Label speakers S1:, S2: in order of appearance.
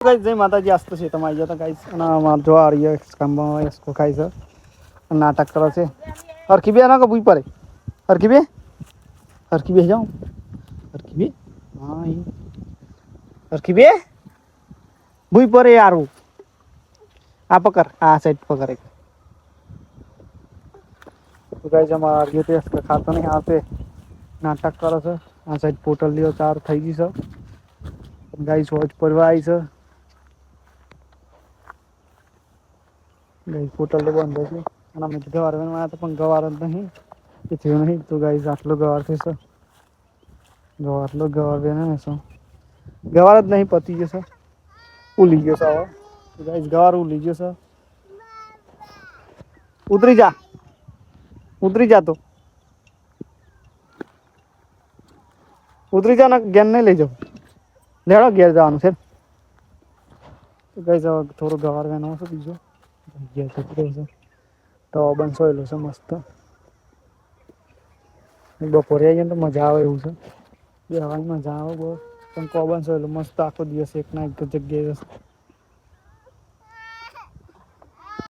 S1: guys जय माताजी आज तो से तमाई जाता गाइस ना मार जो आ रही है काम इसको खाई से नाटक करे छे और की बे ना को बुई पड़े और की बे जाऊं और की बे हां ई और की बे बुई पड़े यार वो आ पकड़ आ साइड पकड़ तो गाइस हमार ये टेस्ट का खाता नहीं आते नाटक करे छे आ साइड पोटल लियो चार થઈ ગઈ છે ગાઈસ વોચ પરવા આવી છે गाइस पोटल तो बंद है અને અમે ગવાર વેણવા તો પણ ગવાર જ નહીં કે થયો નહીં તો ગાઈસ આટલો ગવાર છે ગવાર વેણે ને છે ગવાર જ નહીં પતી જશે ઉલી ગયો છે તો ગાઈસ ગવાર ઉલી ગયો છે ઉતરી જા તો ઉતરી જા ના ગેન નહીં લઈ જાવ લેડો ઘેર જવાનું છે તો ગાઈસ થોડો ગવાર વેણવો છે બીજો ઘેર જતો છે તો બંસોયેલો છે મસ્ત બપોરે આવીએ તો મજા આવે એવું છે બેહવાની મજા આવે બહુ પણ કોબન સોયેલો મસ્ત આખો દિવસ એક ના એક જગ્યાએ